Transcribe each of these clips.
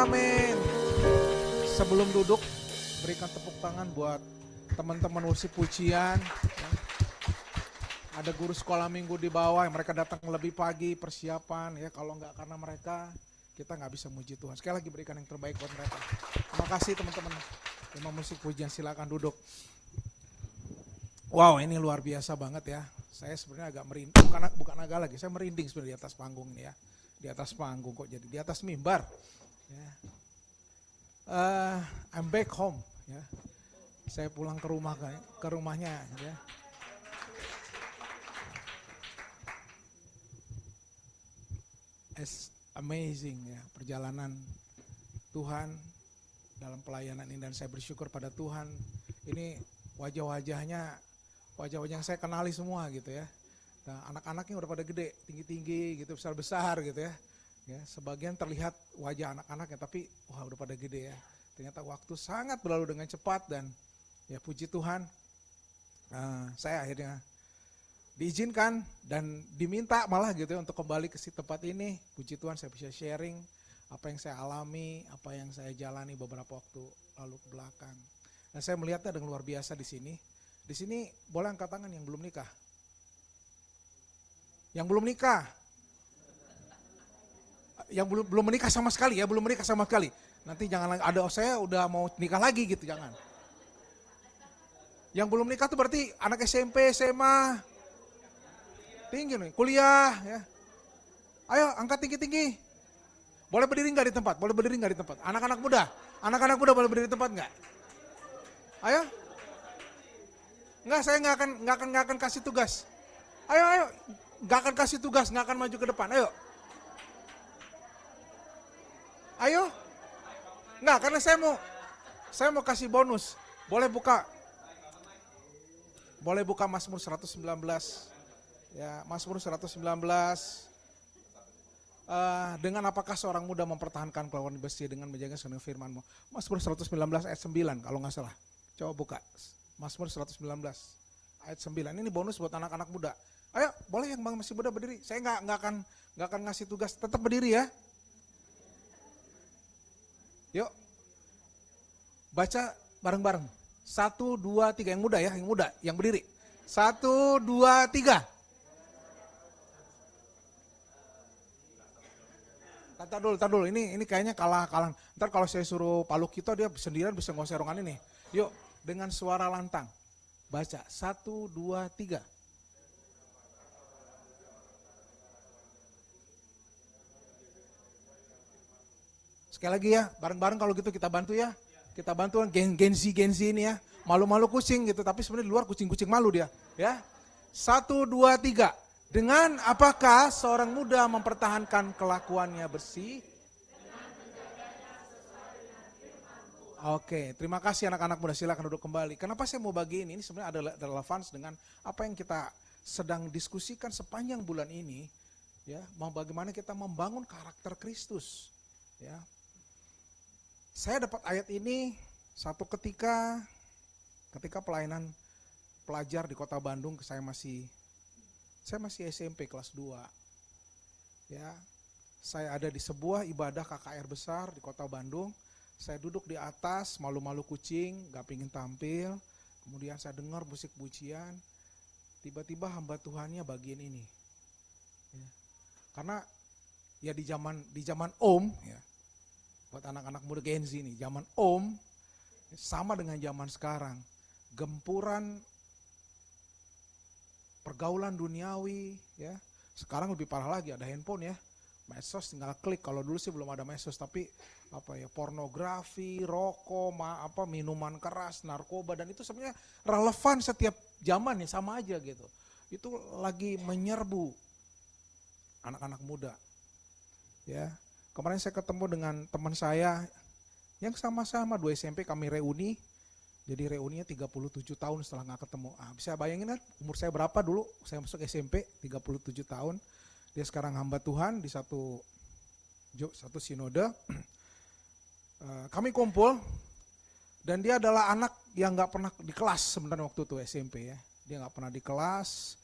Amin. Sebelum duduk, berikan tepuk tangan buat teman-teman worship pujian. Ada guru sekolah minggu di bawah yang mereka datang lebih pagi persiapan ya. Kalau enggak karena mereka, kita nggak bisa muji Tuhan. Sekali lagi berikan yang terbaik buat mereka. Terima kasih teman-teman. Tema musik pujian, silakan duduk. Wow, ini luar biasa banget ya. Saya sebenarnya agak merinding, bukan agak lagi, saya merinding sebenarnya di atas panggung ini ya. Di atas panggung kok jadi di atas mimbar. Ya. I'm back home. Ya. Saya pulang ke rumahnya. Ya. It's amazing ya perjalanan Tuhan dalam pelayanan ini, dan saya bersyukur pada Tuhan. Ini wajah-wajah yang saya kenali semua gitu ya. Nah, anak-anaknya udah pada gede, tinggi-tinggi gitu, besar-besar gitu ya. Ya, sebagian terlihat wajah anak-anaknya tapi wah udah pada gede ya. Ternyata waktu sangat berlalu dengan cepat, dan ya puji Tuhan saya akhirnya diizinkan dan diminta malah gitu ya untuk kembali ke si tempat ini. Puji Tuhan saya bisa sharing apa yang saya alami, apa yang saya jalani beberapa waktu lalu ke belakang. Dan saya melihatnya dengan luar biasa di sini. Di sini boleh angkat tangan yang belum nikah. Yang belum nikah. Yang belum menikah sama sekali ya, belum menikah sama sekali. Nanti jangan ada saya udah mau nikah lagi gitu, jangan. Yang belum nikah tuh berarti anak SMP, SMA, tinggi nih, kuliah ya. Ayo angkat tinggi-tinggi. Boleh berdiri nggak di tempat? Boleh berdiri nggak di tempat? Anak-anak muda boleh berdiri di tempat nggak? Ayo. Nggak, saya nggak akan kasih tugas. Ayo, nggak akan kasih tugas, nggak akan maju ke depan. Ayo. Nggak, karena saya mau kasih bonus. Boleh buka Mazmur 119. Ya, Mazmur 119. Dengan apakah seorang muda mempertahankan kelakuan besi dengan menjaga segenap firman-Mu. Mazmur 119 ayat 9 kalau nggak salah. Coba buka. Mazmur 119 ayat 9. Ini bonus buat anak-anak muda. Ayo, boleh yang masih muda berdiri. Saya nggak akan ngasih tugas, tetap berdiri ya. Yuk, baca bareng-bareng. 1, 2, 3, yang muda ya, yang berdiri. 1, 2, 3. Tar dulu, ini kayaknya kalah. Ntar kalau saya suruh Paluk kita dia sendirian bisa ngoserongan ini. Yuk, dengan suara lantang. Baca, 1, 2, 3. Sekali lagi ya, bareng-bareng kalau gitu kita bantu ya. Kita bantu Gen Z ini ya. Malu-malu kucing gitu, tapi sebenarnya di luar kucing-kucing malu dia. Ya. 1, 2, 3. Dengan apakah seorang muda mempertahankan kelakuannya bersih? Oke, terima kasih anak-anak muda, silakan duduk kembali. Kenapa saya mau bagi ini? Ini sebenarnya ada relevansi dengan apa yang kita sedang diskusikan sepanjang bulan ini. Ya, mau bagaimana kita membangun karakter Kristus. Ya. Saya dapat ayat ini satu ketika pelayanan pelajar di Kota Bandung, saya masih SMP kelas 2. Ya. Saya ada di sebuah ibadah KKR besar di Kota Bandung. Saya duduk di atas, malu-malu kucing, gak pingin tampil. Kemudian saya dengar musik pujian. Tiba-tiba hamba Tuhannya bagian ini. Ya. Karena ya di zaman Om ya. Buat anak-anak muda Gen Z ini, zaman Om sama dengan zaman sekarang. Gempuran pergaulan duniawi ya. Sekarang lebih parah lagi, ada handphone ya. Medsos tinggal klik. Kalau dulu sih belum ada medsos, tapi pornografi, rokok, minuman keras, narkoba, dan itu sebenarnya relevan setiap zaman ya, sama aja gitu. Itu lagi menyerbu anak-anak muda. Ya. Kemarin saya ketemu dengan teman saya yang sama-sama 2 SMP, kami reuni. Jadi reuninya 37 tahun setelah nggak ketemu. Bisa bayangin kan umur saya berapa dulu, saya masuk SMP 37 tahun. Dia sekarang hamba Tuhan di satu sinode. Kami kumpul dan dia adalah anak yang nggak pernah di kelas sebenarnya waktu itu SMP ya. Dia nggak pernah di kelas,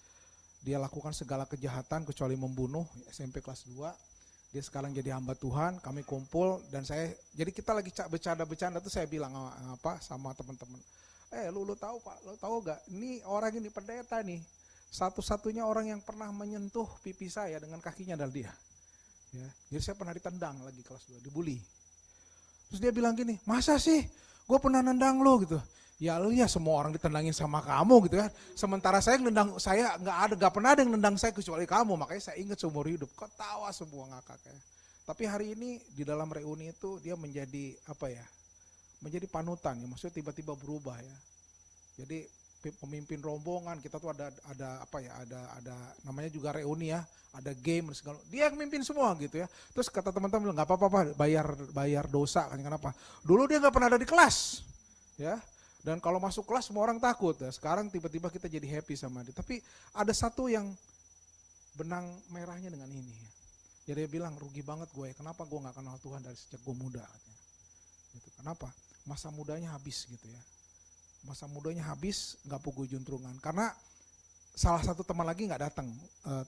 dia lakukan segala kejahatan kecuali membunuh, SMP kelas 2. Dia sekarang jadi hamba Tuhan, kami kumpul dan jadi kita lagi bercanda-bercanda tuh saya bilang sama teman-teman. Lu tahu Pak, lu tahu gak? Ini orang ini pendeta nih. Satu-satunya orang yang pernah menyentuh pipi saya dengan kakinya adalah dia. Ya, jadi saya pernah ditendang lagi kelas 2, dibully. Terus dia bilang gini, masa sih gue pernah nendang lo gitu. Ya lu ya semua orang ditendangin sama kamu gitu kan. Sementara saya nggak pernah ada yang nendang saya kecuali kamu. Makanya saya ingat seumur hidup. Ketawa semua ngakak ya. Tapi hari ini di dalam reuni itu dia menjadi menjadi panutan ya. Maksudnya tiba-tiba berubah ya. Jadi pemimpin rombongan kita tuh ada namanya juga reuni ya, ada game dan segala, dia yang mimpin semua gitu ya. Terus kata teman-teman bilang nggak apa-apa bayar dosa kan, kenapa? Dulu dia nggak pernah ada di kelas ya, dan kalau masuk kelas semua orang takut ya. Sekarang tiba-tiba kita jadi happy sama dia. Tapi ada satu yang benang merahnya dengan ini ya. Jadi dia bilang rugi banget gue ya, kenapa gue nggak kenal Tuhan dari sejak gue muda katanya. Gitu. Kenapa? Masa mudanya habis gitu ya. Masa mudanya habis, nggak pugu juntrungan. Karena salah satu teman lagi nggak datang,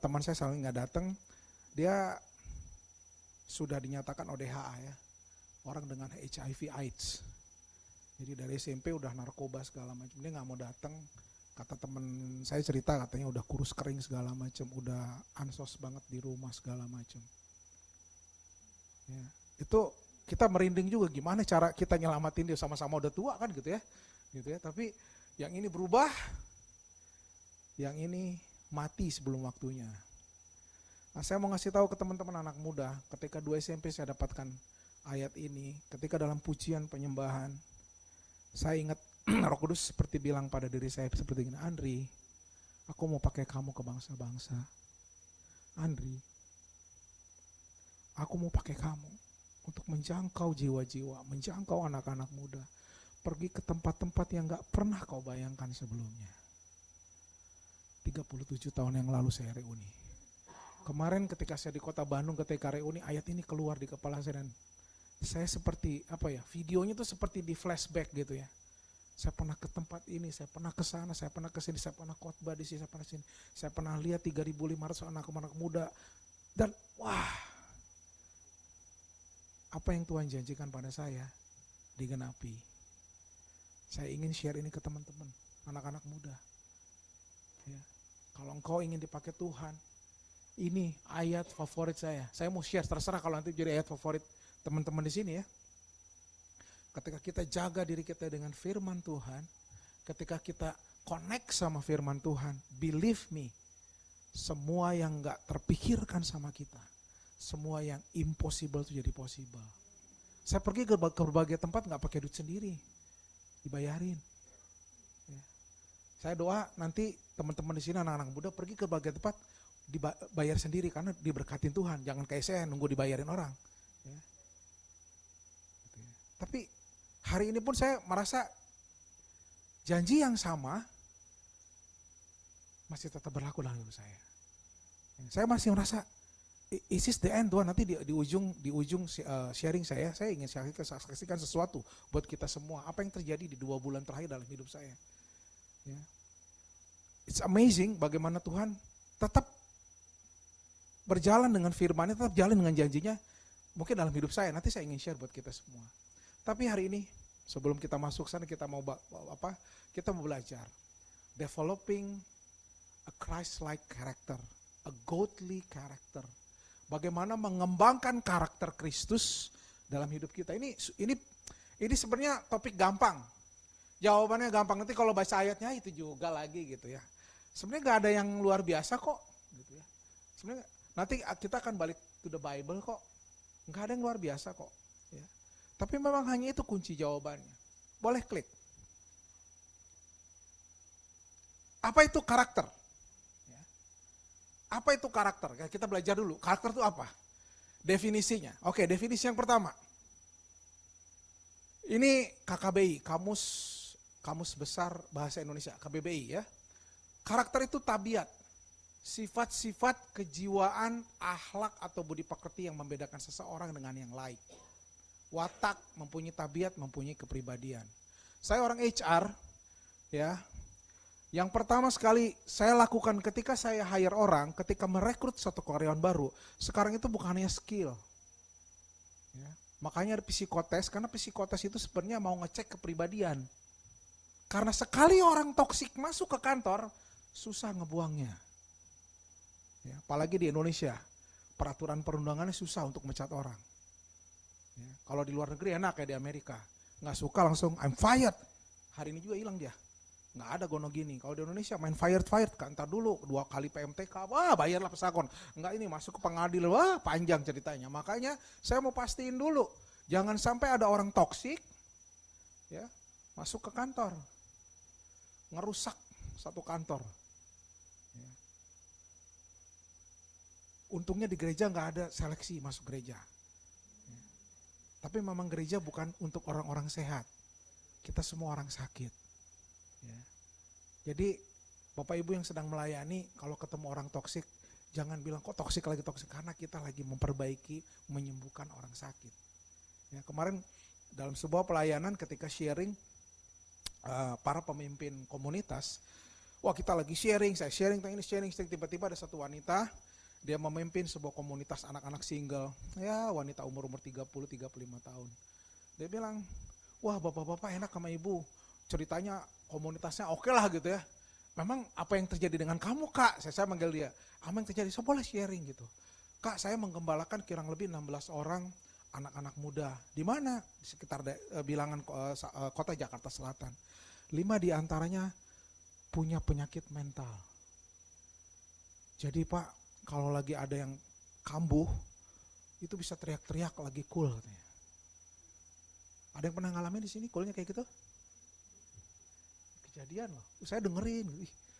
teman saya selalu nggak datang. Dia sudah dinyatakan ODHA ya, orang dengan HIV/AIDS. Jadi dari SMP udah narkoba segala macam. Dia nggak mau datang. Kata teman saya cerita katanya udah kurus kering segala macam, udah ansos banget di rumah segala macam. Ya, itu kita merinding juga gimana cara kita nyelamatin dia, sama-sama udah tua kan gitu ya. Tapi yang ini berubah, yang ini mati sebelum waktunya. Nah, saya mau ngasih tahu ke teman-teman anak muda, ketika 2 SMP saya dapatkan ayat ini, ketika dalam pujian penyembahan, saya ingat Roh Kudus seperti bilang pada diri saya seperti ini, Andri, aku mau pakai kamu ke bangsa-bangsa. Andri, aku mau pakai kamu untuk menjangkau jiwa-jiwa, menjangkau anak-anak muda. Pergi ke tempat-tempat yang gak pernah kau bayangkan sebelumnya. 37 tahun yang lalu saya reuni. Kemarin ketika saya di kota Bandung ketika reuni, ayat ini keluar di kepala saya dan saya seperti videonya tuh seperti di flashback gitu ya. Saya pernah ke tempat ini, saya pernah ke sana, saya pernah ke sini, saya pernah khotbah di sini, saya pernah sini. Saya pernah lihat 3.500 anak-anak muda dan wah. Apa yang Tuhan janjikan pada saya digenapi. Saya ingin share ini ke teman-teman, anak-anak muda. Ya. Kalau engkau ingin dipakai Tuhan, ini ayat favorit saya. Saya mau share, terserah kalau nanti jadi ayat favorit teman-teman di sini ya. Ketika kita jaga diri kita dengan firman Tuhan, ketika kita connect sama firman Tuhan, believe me, semua yang gak terpikirkan sama kita, semua yang impossible itu jadi possible. Saya pergi ke berbagai tempat gak pakai duit sendiri, dibayarin. Ya. Saya doa nanti teman-teman di sini anak-anak muda pergi ke berbagai tempat dibayar sendiri karena diberkatin Tuhan. Jangan kayak saya nunggu dibayarin orang. Ya. Gitu ya. Tapi hari ini pun saya merasa janji yang sama masih tetap berlaku dalam hidup saya. Saya masih merasa is this the end Tuhan, nanti di ujung sharing saya ingin saksikan sesuatu buat kita semua. Apa yang terjadi di 2 bulan terakhir dalam hidup saya. Ya. It's amazing bagaimana Tuhan tetap berjalan dengan firman-Nya, tetap jalan dengan janjinya. Mungkin dalam hidup saya, nanti saya ingin share buat kita semua. Tapi hari ini, sebelum kita masuk sana, kita mau belajar. Developing a Christ-like character, a godly character. Bagaimana mengembangkan karakter Kristus dalam hidup kita. Ini sebenarnya topik gampang. Jawabannya gampang, nanti kalau baca ayatnya itu juga lagi gitu ya. Sebenarnya gak ada yang luar biasa kok gitu ya. Sebenarnya nanti kita akan balik to the Bible kok. Gak ada yang luar biasa kok ya. Tapi memang hanya itu kunci jawabannya. Boleh klik. Apa itu karakter? Apa itu karakter? Kita belajar dulu. Karakter itu apa? Definisinya. Oke, definisi yang pertama. Ini KKBI, Kamus Besar Bahasa Indonesia, KBBI ya. Karakter itu tabiat, sifat-sifat kejiwaan, akhlak atau budi pekerti yang membedakan seseorang dengan yang lain. Watak, mempunyai tabiat, mempunyai kepribadian. Saya orang HR ya. Yang pertama sekali saya lakukan ketika saya hire orang, ketika merekrut satu karyawan baru, sekarang itu bukan hanya skill. Ya. Makanya ada psikotes, karena psikotes itu sebenarnya mau ngecek kepribadian. Karena sekali orang toksik masuk ke kantor, susah ngebuangnya. Ya, apalagi di Indonesia, peraturan perundangannya susah untuk mencat orang. Ya, kalau di luar negeri enak kayak di Amerika, nggak suka langsung I'm fired. Hari ini juga hilang dia. Nggak ada gono gini. Kalau di Indonesia main fired, kan ntar dulu 2 kali PMTK, wah bayarlah pesakon. Nggak, ini masuk ke pengadilan, wah panjang ceritanya. Makanya saya mau pastiin dulu, jangan sampai ada orang toksik ya masuk ke kantor, ngerusak satu kantor. Ya. Untungnya di gereja nggak ada seleksi masuk gereja. Ya. Tapi memang gereja bukan untuk orang-orang sehat. Kita semua orang sakit. Ya. Jadi Bapak Ibu yang sedang melayani, kalau ketemu orang toksik, jangan bilang kok toksik, karena kita lagi memperbaiki, menyembuhkan orang sakit. Ya, kemarin dalam sebuah pelayanan ketika sharing para pemimpin komunitas, wah kita lagi sharing, saya sharing, tiba-tiba ada satu wanita, dia memimpin sebuah komunitas anak-anak single, ya wanita umur 30-35 tahun. Dia bilang, wah bapak-bapak enak sama ibu, ceritanya komunitasnya oke lah gitu ya. Memang apa yang terjadi dengan kamu kak? Saya manggil dia, apa yang terjadi? Saya boleh sharing gitu. Kak, saya menggembalakan kurang lebih 16 orang anak-anak muda. Di mana? Di sekitar bilangan kota Jakarta Selatan. 5 diantaranya punya penyakit mental. Jadi Pak, kalau lagi ada yang kambuh, itu bisa teriak-teriak lagi cool katanya. Ada yang pernah ngalamin di sini coolnya kayak gitu? Kejadian loh, saya dengerin,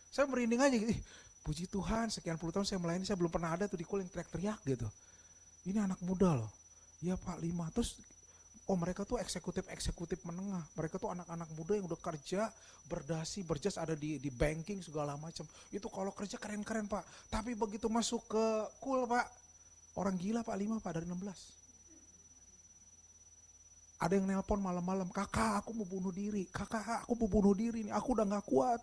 saya merinding aja gitu. Puji Tuhan, sekian puluh tahun saya melayani, saya belum pernah ada tuh di cool yang teriak-teriak gitu. Ini anak muda loh, ya Pak 5, terus mereka tuh eksekutif menengah, mereka tuh anak-anak muda yang udah kerja, berdasi, berjas, ada di banking segala macam. Itu kalau kerja keren-keren Pak, tapi begitu masuk ke cool Pak, orang gila Pak 5 Pak dari 16. Ada yang nelpon malam-malam, kakak aku mau bunuh diri, nih, aku udah gak kuat.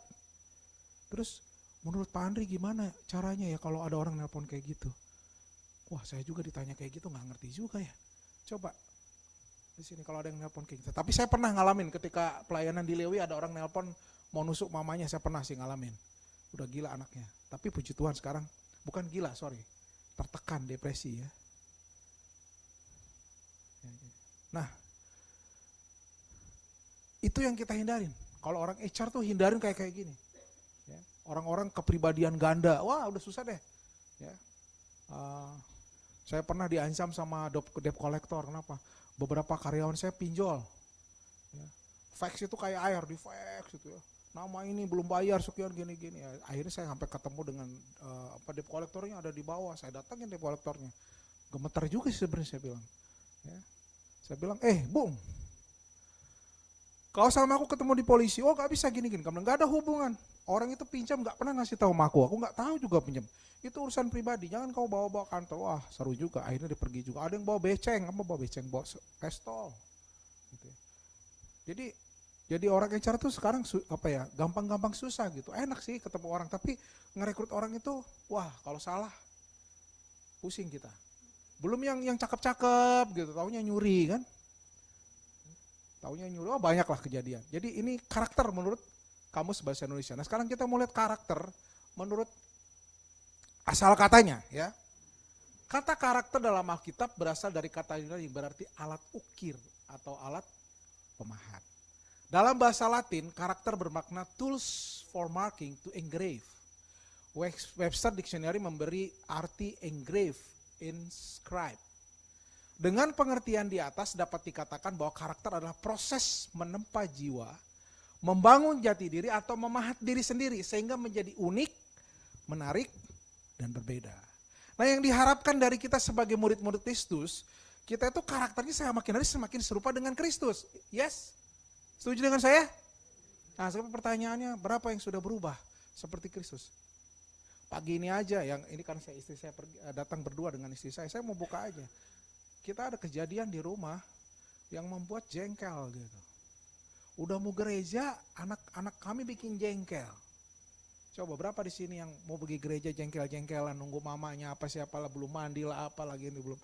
Terus menurut Pak Andri gimana caranya ya kalau ada orang nelpon kayak gitu? Wah saya juga ditanya kayak gitu gak ngerti juga ya. Coba di sini kalau ada yang nelpon kayak gitu. Tapi saya pernah ngalamin ketika pelayanan di Lewi ada orang nelpon mau nusuk mamanya, saya pernah sih ngalamin. Udah gila anaknya. Tapi puji Tuhan sekarang, bukan gila tertekan, depresi ya. Nah, itu yang kita hindarin. Kalau orang HR tuh hindarin kayak gini. Ya. Orang-orang kepribadian ganda, wah udah susah deh. Ya. Saya pernah diancam sama debt collector, kenapa? Beberapa karyawan saya pinjol. Ya. Fax itu kayak air, di fax gitu ya. Nama ini belum bayar sekian gini-gini. Ya, akhirnya saya sampai ketemu dengan debt collectornya ada di bawah. Saya datangin debt collectornya. Gemeter juga sih sebenarnya saya bilang. Ya. Saya bilang, Bung, kalau sama aku ketemu di polisi, gak bisa gini-gini, gak ada hubungan. Orang itu pinjam gak pernah ngasih tahu sama aku gak tahu juga pinjam. Itu urusan pribadi, jangan kau bawa-bawa kantor. Wah seru juga, akhirnya dia pergi juga. Ada yang bawa beceng, bawa pistol. Gitu ya. Jadi orang HR tuh sekarang gampang-gampang susah gitu. Enak sih ketemu orang, tapi ngerekrut orang itu, wah kalau salah, pusing kita. Belum yang cakep-cakep gitu, taunya nyuri kan. Taunya nyuruh, banyaklah kejadian. Jadi ini karakter menurut Kamus Bahasa Indonesia. Nah sekarang kita mau lihat karakter menurut asal katanya ya. Kata karakter dalam Alkitab berasal dari kata Yunani yang berarti alat ukir atau alat pemahat. Dalam bahasa Latin, karakter bermakna tools for marking, to engrave. Webster Dictionary memberi arti engrave, inscribe. Dengan pengertian di atas dapat dikatakan bahwa karakter adalah proses menempa jiwa, membangun jati diri atau memahat diri sendiri sehingga menjadi unik, menarik, dan berbeda. Nah yang diharapkan dari kita sebagai murid-murid Kristus, kita itu karakternya semakin hari semakin serupa dengan Kristus. Yes? Setuju dengan saya? Nah sekarang pertanyaannya, berapa yang sudah berubah seperti Kristus? Pagi ini aja, yang ini kan istri saya datang berdua dengan istri saya mau buka aja. Kita ada kejadian di rumah yang membuat jengkel gitu. Udah mau gereja, anak-anak kami bikin jengkel. Coba berapa di sini yang mau pergi gereja jengkel-jengkelan, nunggu mamanya apa siapalah, belum mandi lah apa lagi ini belum.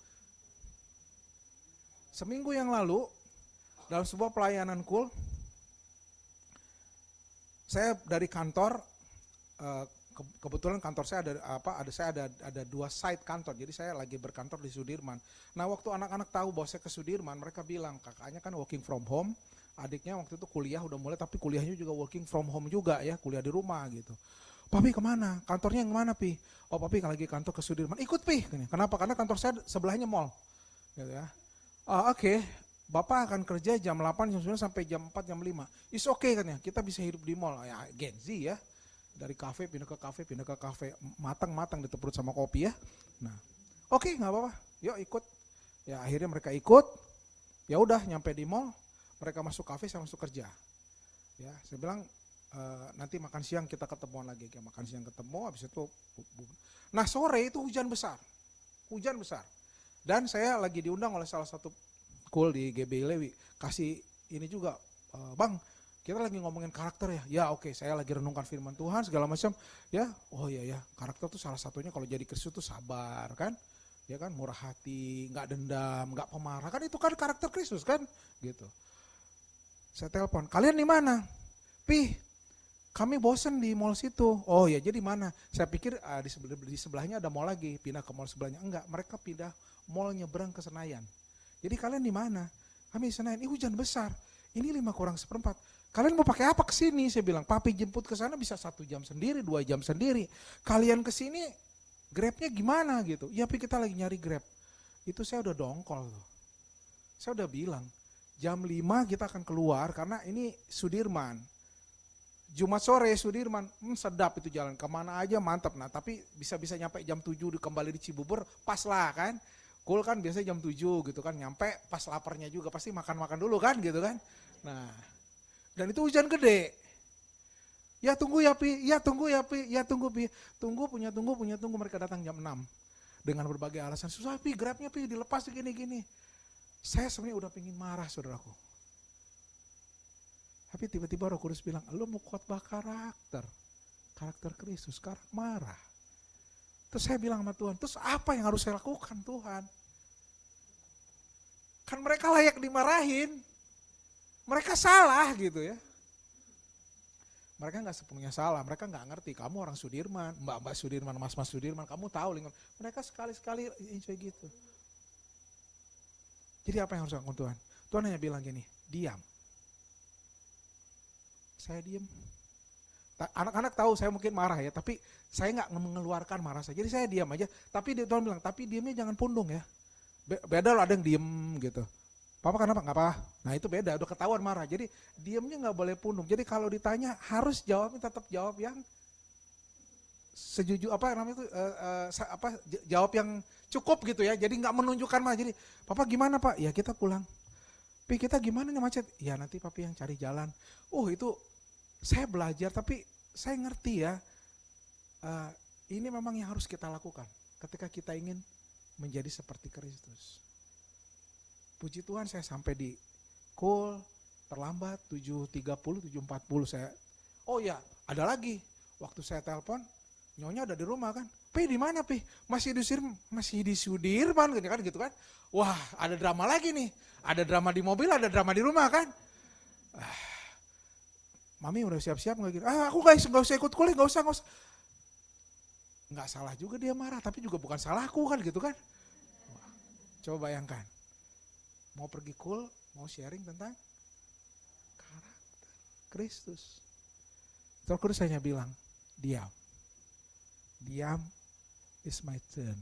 Seminggu yang lalu dalam sebuah pelayanan cool, saya dari kantor, kebetulan kantor saya ada 2 site kantor, jadi saya lagi berkantor di Sudirman. Nah waktu anak-anak tahu bahwa saya ke Sudirman, mereka bilang kakaknya kan working from home, adiknya waktu itu kuliah udah mulai, tapi kuliahnya juga working from home juga ya, kuliah di rumah gitu. Papi kemana? Kantornya yang mana Pi? Oh Papi lagi kantor ke Sudirman. Ikut Pi. Kenapa? Karena kantor saya sebelahnya mall. Gitu ya. Oke. Bapak akan kerja jam 8, jam 9 sampai jam 4, jam 5. It's okay katanya. Kita bisa hidup di mall. Ya Gen Z ya. Dari kafe pindah ke kafe, pindah ke kafe. Matang-matang ditepurut sama kopi ya. Nah, oke, nggak apa-apa. Yuk ikut. Ya akhirnya mereka ikut. Ya udah nyampe di mall. Mereka masuk kafe, saya masuk kerja. Ya, saya bilang nanti makan siang kita ketemuan lagi. Kayak makan siang ketemu, habis itu. Nah sore itu hujan besar. Dan saya lagi diundang oleh salah satu cool di GBI Lewi. Kasih ini juga, Bang, kita lagi ngomongin karakter ya. Ya oke, saya lagi renungkan firman Tuhan segala macam. Ya, oh iya ya, karakter tuh salah satunya kalau jadi Kristus tuh sabar kan. Ya kan, murah hati, nggak dendam, nggak pemarah. Kan itu kan karakter Kristus kan, gitu. Saya telepon, kalian di mana? Pi, kami bosen di mall situ. Oh ya, jadi mana? Saya pikir di sebelahnya ada mall lagi, pindah ke mall sebelahnya. Enggak, mereka pindah mall nyebrang ke Senayan. Jadi kalian di mana? Kami di Senayan. Ini hujan besar. Ini 5:4. Kalian mau pakai apa ke sini? Saya bilang, Papi jemput ke sana bisa 1 jam sendiri, 2 jam sendiri. Kalian ke sini Grabnya gimana gitu? Ya, Pi kita lagi nyari Grab. Itu saya udah dongkol tuh. Saya udah bilang, jam 5 kita akan keluar karena ini Sudirman. Jumat sore Sudirman, sedap itu jalan, kemana aja mantap. Nah tapi bisa-bisa nyampe jam 7 kembali di Cibubur, pas lah kan. Cool kan biasanya jam 7 gitu kan, nyampe pas laparnya juga, pasti makan-makan dulu kan gitu kan. Nah, dan itu hujan gede. Ya tunggu ya Pi, ya tunggu ya Pi, ya tunggu Pi. Tunggu, mereka datang jam 6. Dengan berbagai alasan, susah Pi, Grabnya Pi, dilepas gini-gini. Saya sebenarnya udah pengen marah saudaraku. Tapi tiba-tiba Roh Kudus bilang, lu mau khotbah karakter Kristus, sekarang marah. Terus saya bilang sama Tuhan, terus apa yang harus saya lakukan Tuhan? Kan mereka layak dimarahin. Mereka salah gitu ya. Mereka gak sepenuhnya salah, mereka gak ngerti, kamu orang Sudirman, mbak-mbak Sudirman, mas-mas Sudirman, kamu tahu lingkungan. Mereka sekali-sekali enjoy gitu. Jadi apa yang harus lakukan Tuhan? Tuhan hanya bilang gini, diam. Saya diam. Anak-anak tahu saya mungkin marah ya, tapi saya nggak mengeluarkan marah saya. Jadi saya diam aja. Tapi Tuhan bilang, tapi diamnya jangan pundung ya. Beda loh, ada yang diem gitu. Papa kenapa? Nggak apa. Nah itu beda, udah ketahuan marah. Jadi diamnya nggak boleh pundung. Jadi kalau ditanya harus jawabnya tetap jawab yang sejujur jawab yang cukup gitu ya. Jadi nggak menunjukkan marah. Jadi Papa gimana Pak? Ya kita pulang. Pi kita gimana nih macet? Ya nanti Papi yang cari jalan. Itu saya belajar tapi saya ngerti ya. Ini memang yang harus kita lakukan ketika kita ingin menjadi seperti Kristus. Puji Tuhan saya sampai di call terlambat 7.30, 7.40 saya. Oh ya, ada lagi. Waktu saya telepon, nyonya ada di rumah kan. Pi di mana Pi? Masih di Sudirman kan gitu kan. Wah, ada drama lagi nih. Ada drama di mobil, ada drama di rumah kan. Mami udah siap-siap nggak gitu? Aku guys nggak usah ikut kuliah, nggak usah. Nggak salah juga dia marah, tapi juga bukan salahku kan gitu kan. Wah, coba bayangkan, mau pergi mau sharing tentang karakter Kristus. Terus saya bilang, diam is my turn.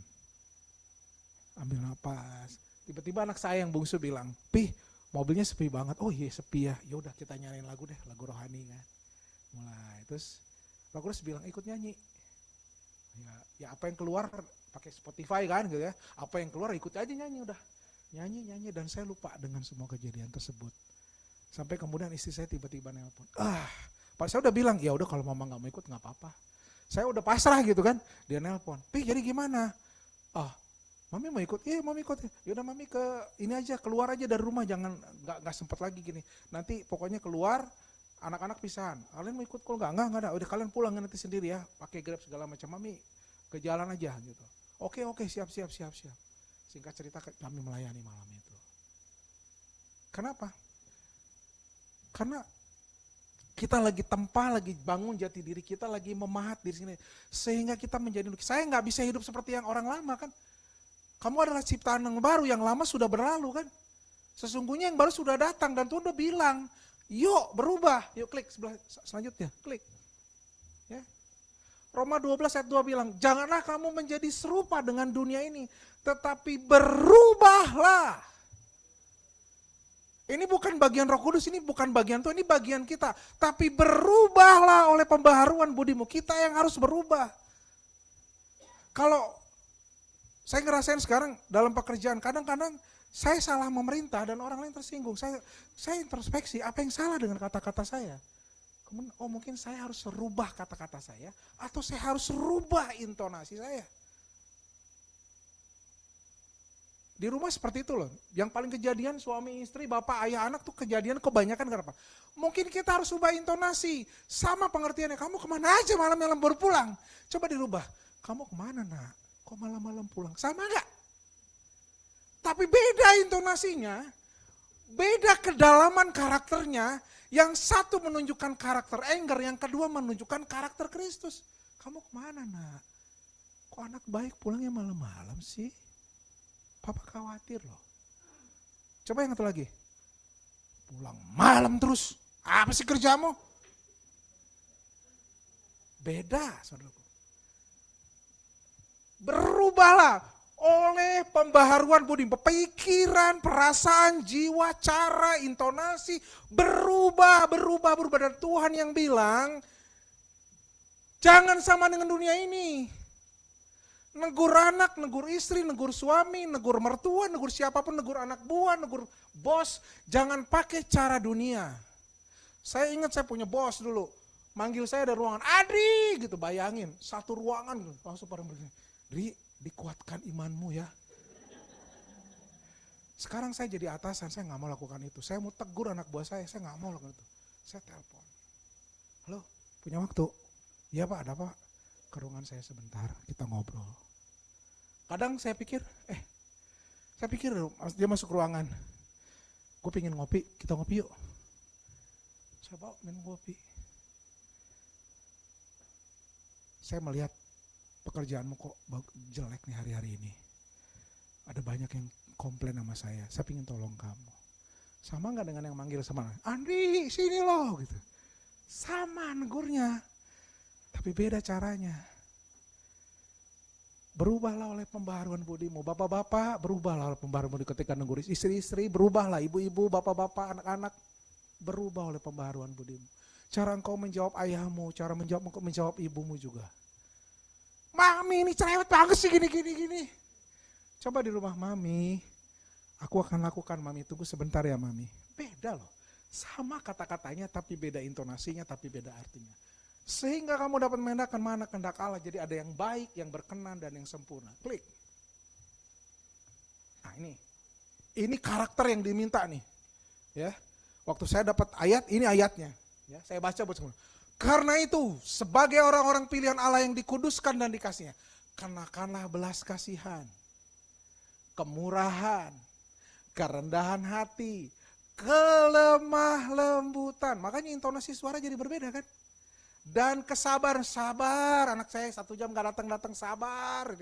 Ambil napas. Tiba-tiba anak saya yang bungsu bilang, Pi, mobilnya sepi banget. Oh iya sepi ya. Yaudah kita nyalain lagu deh, lagu rohani kan. Mulai terus Roh Kudus bilang ikut nyanyi. Ya apa yang keluar pakai Spotify kan gitu ya. Apa yang keluar ikut aja nyanyi udah. Nyanyi dan saya lupa dengan semua kejadian tersebut. Sampai kemudian istri saya tiba-tiba nelpon. Pak saya udah bilang, ya udah kalau mama nggak mau ikut nggak apa-apa. Saya udah pasrah gitu kan. Dia nelpon, Pi jadi gimana? Mami mau ikut? Iya mami ikut. Yaudah mami keluar aja dari rumah, jangan nggak sempat lagi gini. Nanti pokoknya keluar Anak-anak pisahan, kalian mau ikut kalau enggak ada, udah kalian pulang nanti sendiri ya, pakai Grab segala macam, mami ke jalan aja gitu. Oke, siap. Singkat cerita kami melayani malam itu. Kenapa? Karena kita lagi lagi bangun jati diri kita, lagi memahat diri sini, sehingga kita menjadi, saya nggak bisa hidup seperti yang orang lama kan. Kamu adalah ciptaan yang baru, yang lama sudah berlalu kan. Sesungguhnya yang baru sudah datang dan Tuhan udah bilang, yuk berubah, yuk klik selanjutnya, klik. Ya. Roma 12 ayat 2 bilang, janganlah kamu menjadi serupa dengan dunia ini, tetapi berubahlah. Ini bukan bagian Roh Kudus, ini bukan bagian Tuhan, ini bagian kita. Tapi berubahlah oleh pembaharuan budimu, kita yang harus berubah. Kalau saya ngerasain sekarang dalam pekerjaan, kadang-kadang saya salah memerintah dan orang lain tersinggung. Saya introspeksi, apa yang salah dengan kata-kata saya? Kemudian, mungkin saya harus rubah kata-kata saya, atau saya harus rubah intonasi saya. Di rumah seperti itu loh. Yang paling kejadian suami istri, bapak, ayah, anak tuh kejadian kebanyakan kenapa? Mungkin kita harus rubah intonasi. Sama pengertiannya, kamu kemana aja malam-malam baru pulang? Coba dirubah, kamu kemana nak? Kok malam-malam pulang? Sama gak? Tapi beda intonasinya, beda kedalaman karakternya. Yang satu menunjukkan karakter anger, yang kedua menunjukkan karakter Kristus. Kamu kemana nak? Kok anak baik pulangnya malam-malam sih? Papa khawatir loh. Coba yang satu lagi. Pulang malam terus. Apa sih kerjamu? Beda, saudaraku. Berubahlah oleh pembaharuan budi, pikiran, perasaan, jiwa, cara, intonasi, berubah. Dan Tuhan yang bilang, jangan sama dengan dunia ini. Negur anak, negur istri, negur suami, negur mertua, negur siapapun, negur anak buah, negur bos. Jangan pakai cara dunia. Saya ingat saya punya bos dulu, manggil saya dari ruangan, Adri gitu, bayangin, satu ruangan gitu, langsung pada begini, Dri, dikuatkan imanmu ya. Sekarang saya jadi atasan, saya nggak mau lakukan itu. Saya mau tegur anak buah saya nggak mau lakukan itu. Saya telepon, halo, punya waktu? Iya Pak, ada Pak? Ke ruangan saya sebentar, kita ngobrol. Kadang saya pikir dia masuk ruangan, gue pengen ngopi, kita ngopi yuk. Saya bawa minum kopi. Saya melihat pekerjaanmu kok jelek nih hari-hari ini. Ada banyak yang komplain sama saya pengen tolong kamu. Sama gak dengan yang manggil sama, Andri sini loh gitu. Sama negurnya, tapi beda caranya. Berubahlah oleh pembaharuan budimu. Bapak-bapak, berubahlah oleh pembaharuan budi ketika negur istri-istri, berubahlah ibu-ibu, bapak-bapak, anak-anak, berubah oleh pembaharuan budimu. Cara engkau menjawab ayahmu, cara menjawab ibumu juga. Mami ini cerewet banget sih gini. Coba di rumah mami, aku akan lakukan mami, tunggu sebentar ya mami. Beda loh, sama kata-katanya tapi beda intonasinya, tapi beda artinya. Sehingga kamu dapat mengendalikan mana kehendak Allah. Jadi ada yang baik, yang berkenan, dan yang sempurna. Klik. Nah ini karakter yang diminta nih. Ya, waktu saya dapat ayat, ini ayatnya. Ya, saya baca buat semua. Karena itu, sebagai orang-orang pilihan Allah yang dikuduskan dan dikasihnya, kenakanlah belas kasihan, kemurahan, kerendahan hati, kelemah lembutan. Makanya intonasi suara jadi berbeda kan? Dan kesabaran, sabar, anak saya 1 jam gak datang sabar.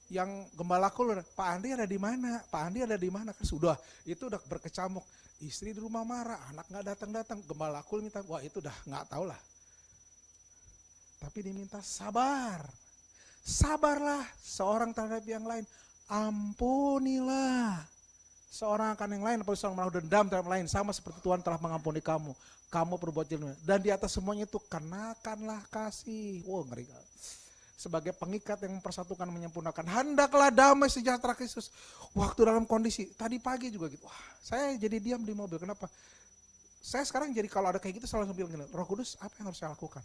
Yang gembalaku, Pak Andi ada di mana? Pak Andi ada di mana? Kan sudah, itu udah berkecamuk. Istri di rumah marah, anak gak datang. Gembalaku minta, wah itu udah gak tahu lah. Tapi diminta sabar. Sabarlah seorang terhadap yang lain. Ampunilah seorang akan yang lain, apalagi seorang menaruh dendam terhadap lain, sama seperti Tuhan telah mengampuni kamu. Kamu perbuat jelek. Dan di atas semuanya itu kenakanlah kasih. Wow, ngeri. Sebagai pengikat yang mempersatukan, menyempurnakan. Hendaklah damai sejahtera Kristus. Waktu dalam kondisi, tadi pagi juga gitu. Wah, saya jadi diam di mobil. Kenapa? Saya sekarang jadi kalau ada kayak gitu selalu bilang gini, Roh Kudus apa yang harus saya lakukan?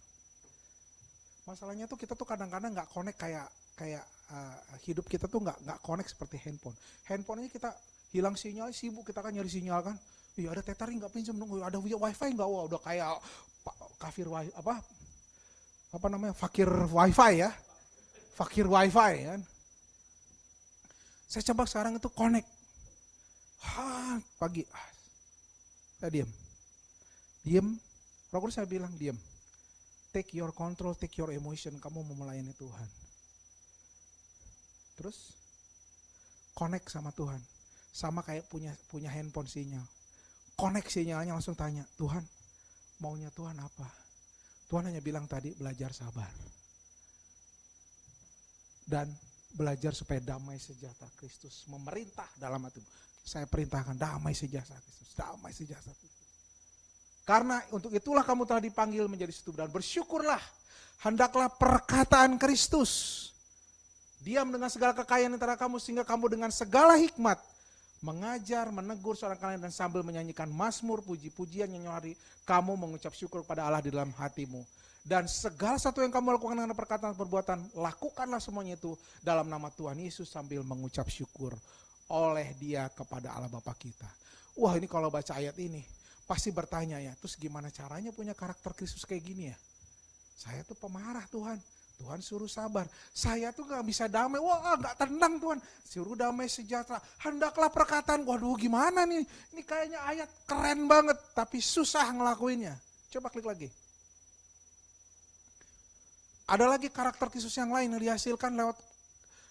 Masalahnya tuh kita tuh kadang-kadang gak connect kayak hidup kita tuh gak connect seperti handphone. Handphone ini kita hilang sinyal, sibuk kita kan nyari sinyal kan. Iya ada tethering nggak pinjam dong, ada wifi nggak? Wah udah kayak kafir apa namanya, fakir wifi ya, fakir wifi kan. Saya coba sekarang itu connect, pagi, saya diam, Roh Kudus saya bilang diam, take your control, take your emotion, kamu mau melayani Tuhan. Terus connect sama Tuhan, sama kayak punya handphone sinyal, connect sinyalnya langsung tanya, Tuhan maunya Tuhan apa? Tuhan hanya bilang tadi belajar sabar dan belajar supaya damai sejahtera Kristus memerintah dalam hatimu. Saya perintahkan damai sejahtera Kristus, damai sejahtera Kristus. Karena untuk itulah kamu telah dipanggil menjadi satu dan bersyukurlah, hendaklah perkataan Kristus diam dengan segala kekayaan antara kamu, sehingga kamu dengan segala hikmat mengajar, menegur seorang kalian dan sambil menyanyikan mazmur, puji-pujian yang nyari, kamu mengucap syukur kepada Allah di dalam hatimu. Dan segala satu yang kamu lakukan dengan perkataan perbuatan, lakukanlah semuanya itu dalam nama Tuhan Yesus sambil mengucap syukur oleh Dia kepada Allah Bapa kita. Wah, ini kalau baca ayat ini pasti bertanya ya, terus gimana caranya punya karakter Kristus kayak gini ya? Saya tuh pemarah Tuhan. Tuhan suruh sabar, saya tuh gak bisa damai, wah gak tenang Tuhan, suruh damai sejahtera, hendaklah perkataan, waduh gimana nih, ini kayaknya ayat keren banget, tapi susah ngelakuinnya. Coba klik lagi. Ada lagi karakter Kristus yang lain yang dihasilkan lewat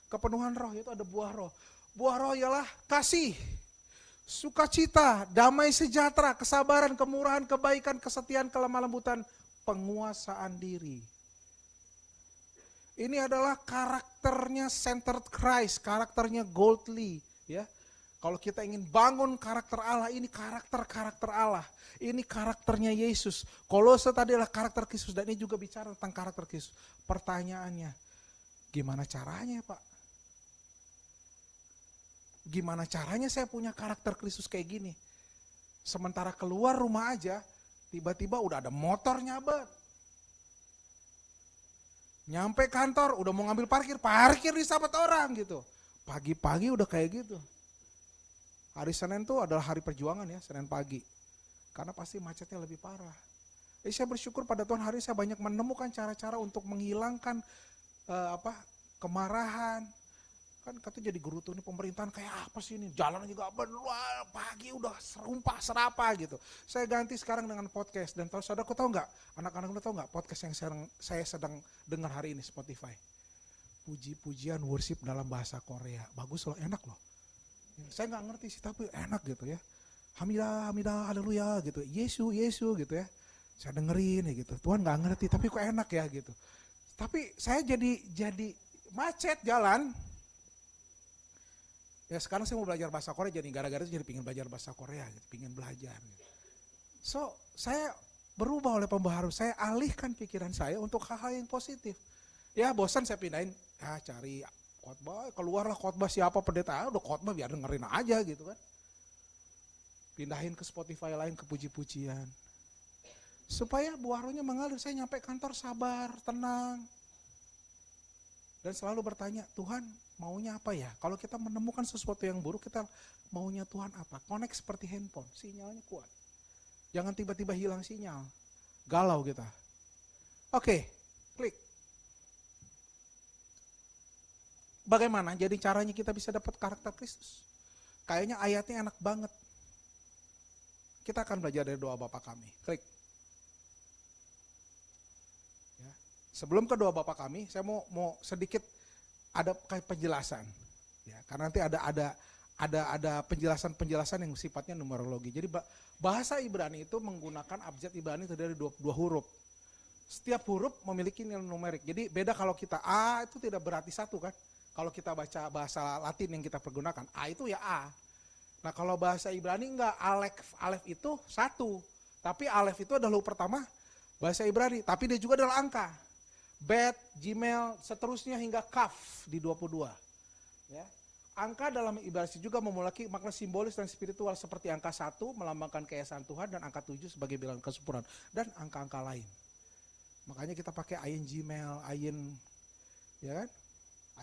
kepenuhan roh, yaitu ada buah roh. Buah roh ialah kasih, sukacita, damai sejahtera, kesabaran, kemurahan, kebaikan, kesetiaan, kelemah lembutan, penguasaan diri. Ini adalah karakternya centered Christ, karakternya godly, ya. Kalau kita ingin bangun karakter Allah, ini karakter Allah. Ini karakternya Yesus. Kolose tadi adalah karakter Kristus dan ini juga bicara tentang karakter Kristus. Pertanyaannya, gimana caranya Pak? Gimana caranya saya punya karakter Kristus kayak gini? Sementara keluar rumah aja, tiba-tiba udah ada motor nyabat. Nyampe kantor, udah mau ngambil parkir disabat orang gitu. Pagi-pagi udah kayak gitu. Hari Senin tuh adalah hari perjuangan ya, Senin pagi. Karena pasti macetnya lebih parah. Saya bersyukur pada Tuhan, hari ini saya banyak menemukan cara-cara untuk menghilangkan kemarahan. Kan katanya jadi guru tuh, ini pemerintahan kayak apa sih ini, jalan juga beluar, pagi udah serumpah serapa gitu. Saya ganti sekarang dengan podcast, dan saudaraku tahu nggak, anak-anak tahu nggak podcast yang saya sedang dengar hari ini Spotify, puji-pujian worship dalam bahasa Korea, bagus loh, enak loh. Saya nggak ngerti sih tapi enak gitu ya, hamidah, haleluya gitu, Yesus gitu ya, saya dengerin ya gitu, Tuhan nggak ngerti tapi kok enak ya gitu. Tapi saya jadi macet jalan. Ya sekarang saya mau belajar bahasa Korea, jadi gara-gara itu jadi pengen belajar bahasa Korea gitu, pengen belajar gitu. So, saya berubah oleh pembaharu, saya alihkan pikiran saya untuk hal-hal yang positif. Ya bosan saya pindahin, ya cari khotbah, keluarlah khotbah siapa pendeta, udah khotbah biar dengerin aja gitu kan. Pindahin ke Spotify lain, ke puji-pujian. Supaya buah rohnya mengalir, saya nyampe kantor sabar, tenang. Dan selalu bertanya, Tuhan maunya apa ya? Kalau kita menemukan sesuatu yang buruk, kita maunya Tuhan apa? Connect seperti handphone, sinyalnya kuat. Jangan tiba-tiba hilang sinyal, galau kita. Oke, klik. Bagaimana jadi caranya kita bisa dapat karakter Kristus? Kayaknya ayatnya enak banget. Kita akan belajar dari doa Bapa kami. Klik. Ya. Sebelum ke doa Bapa kami, saya mau sedikit ada kayak penjelasan, ya, karena nanti ada penjelasan yang sifatnya numerologi. Jadi bahasa Ibrani itu menggunakan abjad Ibrani dari dua huruf. Setiap huruf memiliki nilai numerik. Jadi beda kalau kita A itu tidak berarti satu kan. Kalau kita baca bahasa Latin yang kita pergunakan, A itu ya A. Nah kalau bahasa Ibrani enggak, Alef itu satu. Tapi Alef itu adalah huruf pertama bahasa Ibrani, tapi dia juga adalah angka. Bet, Gmail, seterusnya hingga Kaf di 22. Ya. Angka dalam Ibrani juga memiliki makna simbolis dan spiritual seperti angka 1 melambangkan keesaan Tuhan dan angka 7 sebagai bilangan kesempurnaan dan angka-angka lain. Makanya kita pakai ayin Gmail, ayin ya kan?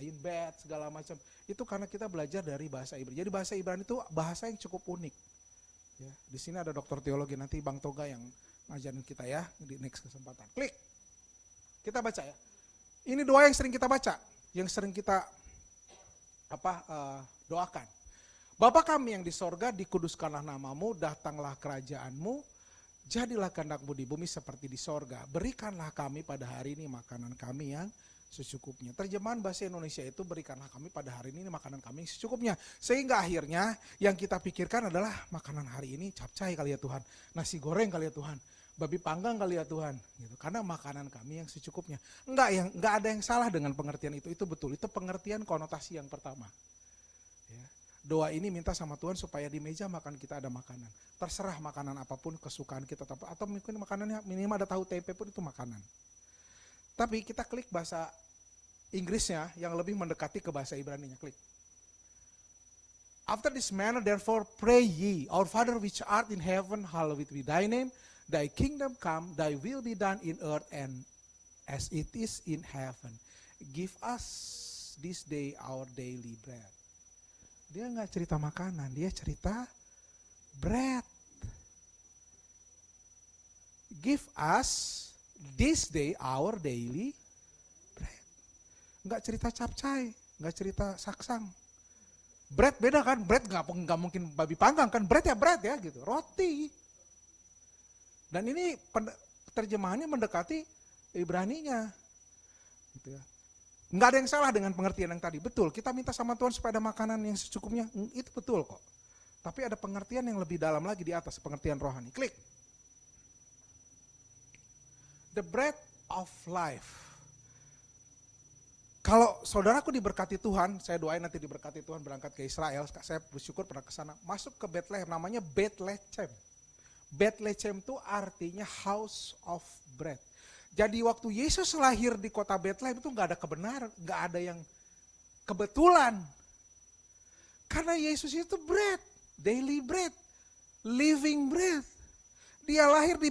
Ayin Bet segala macam. Itu karena kita belajar dari bahasa Ibrani. Jadi bahasa Ibrani itu bahasa yang cukup unik. Ya, di sini ada dokter teologi, nanti Bang Toga yang ngajarin kita ya di next kesempatan. Klik. Kita baca ya. Ini doa yang sering kita baca, yang sering kita doakan. Bapa kami yang di sorga, dikuduskanlah namamu, datanglah kerajaanmu, jadilah kehendakmu di bumi seperti di sorga. Berikanlah kami pada hari ini makanan kami yang secukupnya. Terjemahan bahasa Indonesia itu berikanlah kami pada hari ini makanan kami yang secukupnya. Sehingga akhirnya yang kita pikirkan adalah makanan hari ini capcay kali ya Tuhan, nasi goreng kali ya Tuhan, babi panggang kali ya Tuhan, gitu. Karena makanan kami yang secukupnya. Enggak ada yang salah dengan pengertian itu betul. Itu pengertian konotasi yang pertama. Ya. Doa ini minta sama Tuhan supaya di meja makan kita ada makanan. Terserah makanan apapun kesukaan kita, atau mungkin makanannya minimal ada tahu tempe pun itu makanan. Tapi kita klik bahasa Inggrisnya yang lebih mendekati ke bahasa Ibraninya, klik. After this manner therefore pray ye, our Father which art in heaven, hallowed be thy name, thy kingdom come, thy will be done in earth and as it is in heaven. Give us this day our daily bread. Dia nggak cerita makanan, dia cerita bread. Give us this day our daily bread. Nggak cerita capcay, nggak cerita saksang. Bread beda kan, bread nggak mungkin babi panggang kan, bread ya gitu, roti. Dan ini terjemahannya mendekati Ibraninya, gitu ya. Nggak ada yang salah dengan pengertian yang tadi, betul. Kita minta sama Tuhan supaya ada makanan yang secukupnya, itu betul kok. Tapi ada pengertian yang lebih dalam lagi di atas, pengertian rohani. Klik. The bread of life. Kalau saudaraku diberkati Tuhan, saya doain nanti diberkati Tuhan berangkat ke Israel, saya bersyukur pernah ke sana, masuk ke Bethlehem, namanya Bethlehem. Bethlehem itu artinya house of bread. Jadi waktu Yesus lahir di kota Bethlehem itu nggak ada kebenaran, nggak ada yang kebetulan. Karena Yesus itu bread, daily bread, living bread. Dia lahir di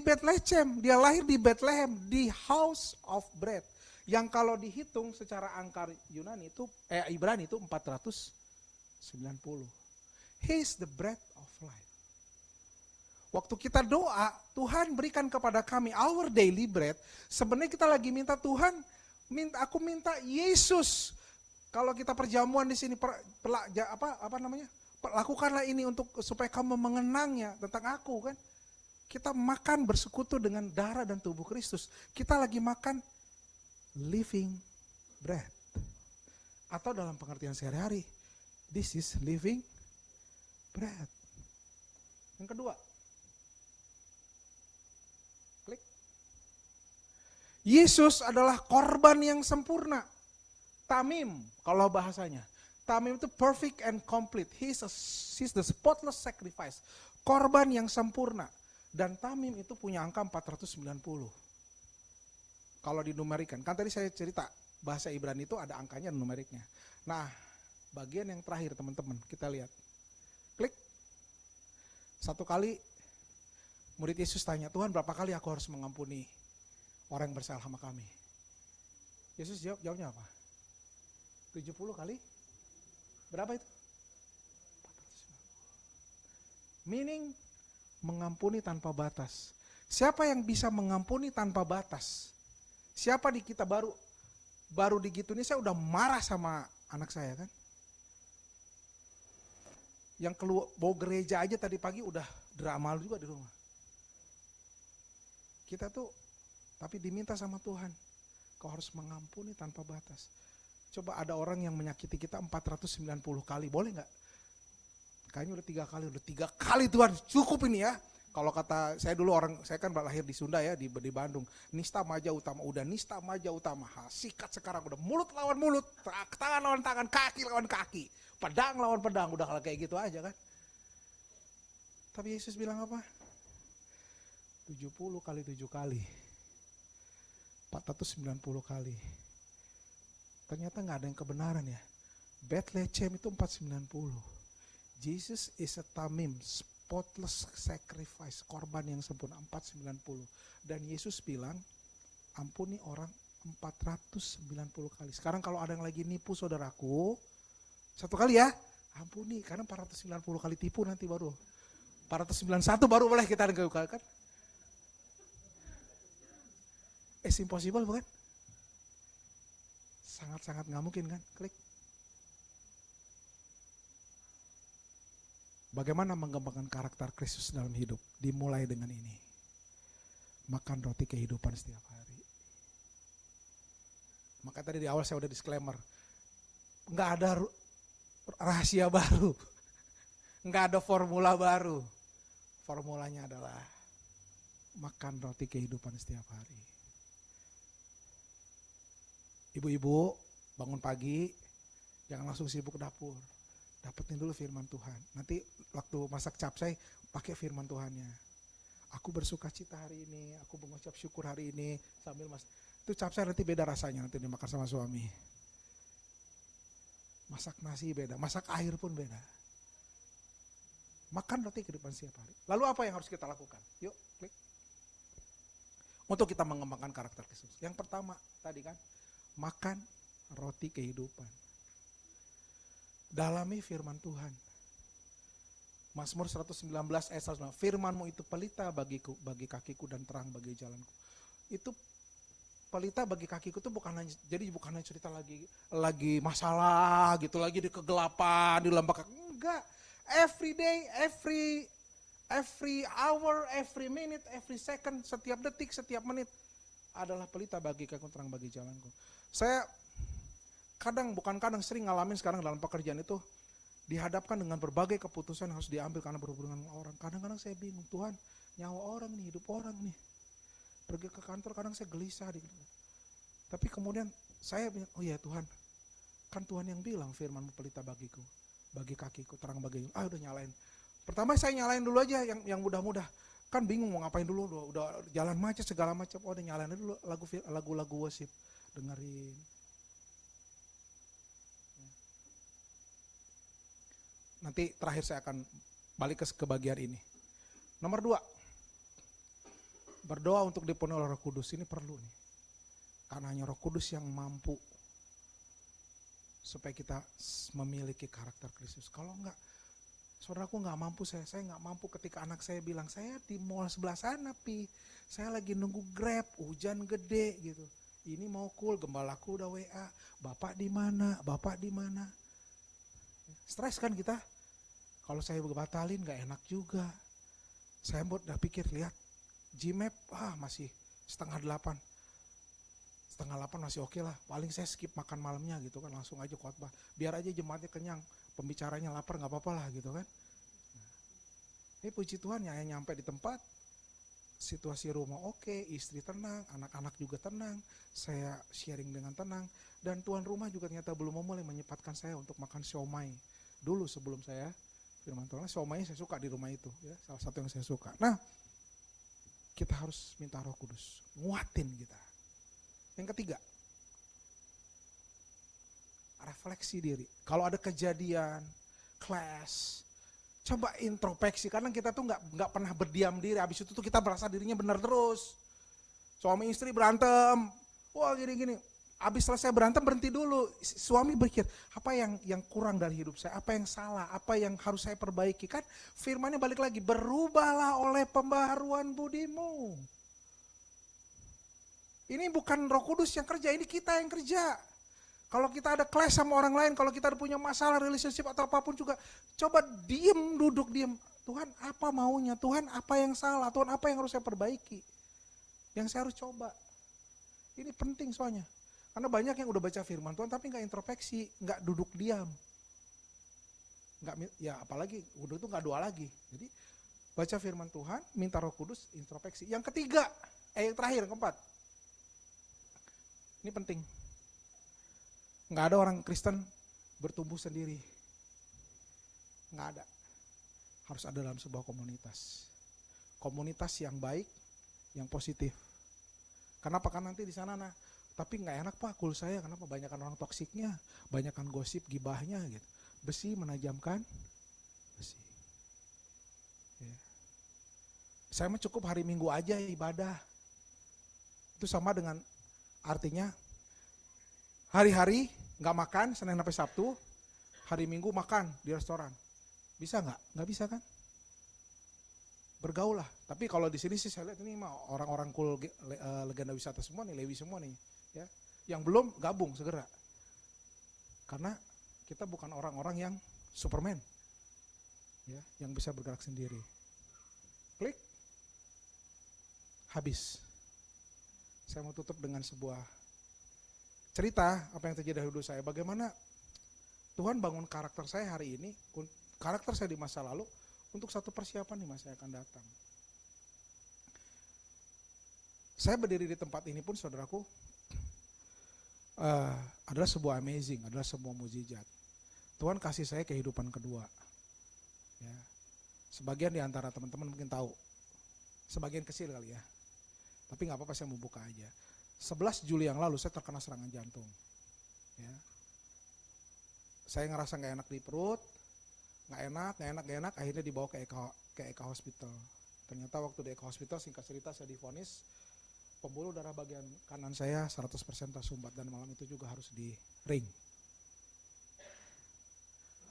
Bethlehem, di house of bread. Yang kalau dihitung secara angka Yunani itu, Ibrani itu 490. He is the bread of life. Waktu kita doa, Tuhan berikan kepada kami our daily bread. Sebenarnya kita lagi minta Tuhan, aku minta Yesus. Kalau kita perjamuan di sini, lakukanlah ini untuk supaya kamu mengenangnya tentang aku kan. Kita makan bersekutu dengan darah dan tubuh Kristus. Kita lagi makan living bread. Atau dalam pengertian sehari-hari, this is living bread. Yang kedua, klik. Yesus adalah korban yang sempurna. Tamim kalau bahasanya. Tamim itu perfect and complete. He's the spotless sacrifice. Korban yang sempurna. Dan tamim itu punya angka 490. Kalau dinumerikan, kan tadi saya cerita bahasa Ibrani itu ada angkanya numeriknya. Nah, bagian yang terakhir teman-teman, kita lihat. Klik. Satu kali murid Yesus tanya, Tuhan berapa kali aku harus mengampuni orang yang bersalah sama kami? Yesus jawabnya apa? 70 kali? Berapa itu? 490. Meaning mengampuni tanpa batas. Siapa yang bisa mengampuni tanpa batas? Siapa di kita baru digituin, saya udah marah sama anak saya kan. Yang keluar bawa gereja aja tadi pagi udah drama juga di rumah. Kita tuh tapi diminta sama Tuhan, kau harus mengampuni tanpa batas. Coba ada orang yang menyakiti kita 490 kali, boleh nggak? Kayaknya udah 3 kali Tuhan, cukup ini ya. Kalau kata saya dulu saya kan lahir di Sunda ya, di Bandung. Nista maja utama, udah nista maja utama. Sikat sekarang udah mulut lawan mulut, tangan lawan tangan, kaki lawan kaki. Pedang lawan pedang, udah kayak gitu aja kan. Tapi Yesus bilang apa? 70 kali 7 kali. 490 kali. Ternyata gak ada yang kebenaran ya. Bethlehem itu 490. Jesus is a tamim, spotless sacrifice, korban yang sempurna 490. Dan Yesus bilang, ampuni orang 490 kali. Sekarang kalau ada yang lagi nipu saudaraku, 1 kali ya, ampuni, karena 490 kali tipu nanti baru. 491 baru boleh kita kan? It's impossible bukan? Sangat-sangat nggak mungkin kan? Klik. Bagaimana mengembangkan karakter Kristus dalam hidup? Dimulai dengan ini. Makan roti kehidupan setiap hari. Maka tadi di awal saya udah disclaimer. Nggak ada rahasia baru. Nggak ada formula baru. Formulanya adalah makan roti kehidupan setiap hari. Ibu-ibu bangun pagi, jangan langsung sibuk ke dapur. Dapetin dulu firman Tuhan. Nanti waktu masak capcay, pakai firman Tuhannya. Aku bersuka cita hari ini, aku mengucap syukur hari ini sambil masak. Itu capcay nanti beda rasanya nanti dimakan sama suami. Masak nasi beda, masak air pun beda. Makan roti kehidupan setiap hari. Lalu apa yang harus kita lakukan? Yuk, klik. Untuk kita mengembangkan karakter Kristus. Yang pertama tadi kan, makan roti kehidupan. Dalami firman Tuhan. Mazmur 119 ayat 119. Firman-Mu itu pelita bagiku, bagi kakiku dan terang bagi jalanku. Itu pelita bagi kakiku itu bukan hanya cerita lagi masalah gitu, lagi di kegelapan, di lembah. Enggak. Every day, every hour, every minute, every second, setiap detik, setiap menit adalah pelita bagi kakiku, terang bagi jalanku. Saya sering ngalamin sekarang dalam pekerjaan itu dihadapkan dengan berbagai keputusan yang harus diambil karena berhubungan dengan orang. Kadang-kadang saya bingung, Tuhan, nyawa orang nih, hidup orang nih. Pergi ke kantor kadang saya gelisah. Tapi kemudian saya bilang, oh ya Tuhan, kan Tuhan yang bilang firman-Mu pelita bagiku, bagi kakiku, terang bagi jalanku. Udah nyalain. Pertama saya nyalain dulu aja yang mudah-mudah. Kan bingung mau ngapain dulu, udah jalan macet segala macam. Oh udah nyalain dulu lagu-lagu worship, dengerin. Nanti terakhir saya akan balik ke bagian ini. Nomor 2, berdoa untuk dipenuhi oleh Roh Kudus. Ini perlu nih. Karena hanya Roh Kudus yang mampu supaya kita memiliki karakter Kristus. Kalau enggak, saudaraku enggak mampu, saya enggak mampu ketika anak saya bilang, saya di mall sebelah sana, saya lagi nunggu Grab, hujan gede gitu. Ini mau gembalaku udah WA, Bapak di mana? Stres kan kita? Kalau saya batalin gak enak juga. Saya udah pikir, lihat Gmap, masih setengah 8 masih oke lah. Paling saya skip makan malamnya gitu kan, langsung aja khotbah. Biar aja jemaatnya kenyang, pembicaranya lapar gak apa-apa lah gitu kan. Puji Tuhan ya, nyampe di tempat, situasi rumah oke, istri tenang, anak-anak juga tenang, saya sharing dengan tenang. Dan tuan rumah juga ternyata belum mulai menyempatkan saya untuk makan siomay. Dulu sebelum saya firman Tuhan, siomay saya suka di rumah itu, ya, salah satu yang saya suka. Nah, kita harus minta Roh Kudus, nguatin kita. Yang ketiga, refleksi diri. Kalau ada kejadian, clash, coba introspeksi. Karena kita tuh nggak pernah berdiam diri. Habis itu tuh kita merasa dirinya benar terus. Suami istri berantem, wah gini-gini. Habis selesai berantem berhenti dulu. Suami berpikir, apa yang kurang dari hidup saya? Apa yang salah? Apa yang harus saya perbaiki? Kan firmannya balik lagi, berubahlah oleh pembaharuan budimu. Ini bukan Roh Kudus yang kerja, ini kita yang kerja. Kalau kita ada clash sama orang lain, kalau kita punya masalah relationship atau apapun juga, coba duduk diem. Tuhan apa maunya? Tuhan apa yang salah? Tuhan apa yang harus saya perbaiki? Yang saya harus coba. Ini penting soalnya. Karena banyak yang udah baca firman Tuhan tapi nggak introspeksi, nggak duduk diam. Ya apalagi udah itu nggak doa lagi. Jadi baca firman Tuhan, minta Roh Kudus, introspeksi. Yang ketiga, yang terakhir, keempat. Ini penting. Nggak ada orang Kristen bertumbuh sendiri. Nggak ada. Harus ada dalam sebuah komunitas. Komunitas yang baik, yang positif. Kenapa? Kan nanti di sana, tapi nggak enak Pak, kul saya, kenapa? Banyakan orang toksiknya, banyakan gosip, gibahnya gitu. Besi menajamkan besi. Ya. Saya mah cukup hari Minggu aja ibadah. Itu sama dengan artinya hari-hari nggak makan Senin sampai Sabtu, hari Minggu makan di restoran. Bisa nggak? Nggak bisa kan? bergaul lah. Tapi kalau di sini sih saya lihat ini mah orang-orang cool legenda wisata semua nih, Lewi semua nih, ya. Yang belum gabung segera. Karena kita bukan orang-orang yang Superman, ya, yang bisa bergerak sendiri. Klik, habis. Saya mau tutup dengan sebuah cerita apa yang terjadi dalam hidup saya. Bagaimana Tuhan bangun karakter saya hari ini, karakter saya di masa lalu, untuk satu persiapan di masa yang akan datang. Saya berdiri di tempat ini pun, saudaraku, adalah sebuah amazing, adalah sebuah mukjizat. Tuhan kasih saya kehidupan kedua. Ya. Sebagian di antara teman-teman mungkin tahu, sebagian kecil kali ya. Tapi nggak apa-apa, saya mau buka aja. 11 Juli yang lalu saya terkena serangan jantung. Ya. Saya ngerasa nggak enak di perut, nggak enak, akhirnya dibawa ke Eka Hospital. Ternyata waktu di Eka Hospital, singkat cerita, saya divonis pembuluh darah bagian kanan saya 100% tersumbat, dan malam itu juga harus di ring.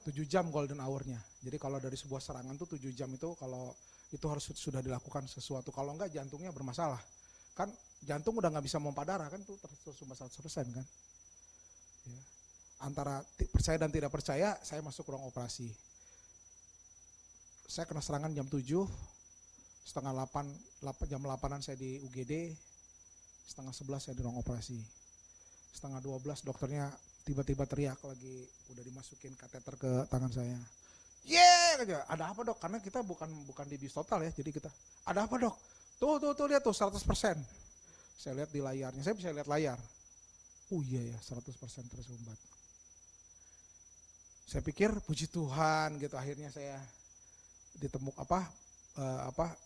7 jam golden hour-nya. Jadi kalau dari sebuah serangan tuh 7 jam itu, kalau itu harus sudah dilakukan sesuatu. Kalau enggak, jantungnya bermasalah. Kan jantung udah nggak bisa memompa darah, kan tuh tersumbat 100% kan. Ya. Antara percaya dan tidak percaya, saya masuk ruang operasi. Saya kena serangan jam 7, setengah 8, jam 8-an saya di UGD, setengah 11 saya di ruang operasi. Setengah 12 dokternya tiba-tiba teriak lagi, udah dimasukin kateter ke tangan saya. Aja. Ada apa dok? Karena kita bukan di bis total ya, jadi kita, ada apa dok? Tuh lihat tuh 100%. Saya lihat di layarnya, saya bisa lihat layar. Oh iya ya, 100% tersumbat. Saya pikir puji Tuhan gitu, akhirnya saya ditemuk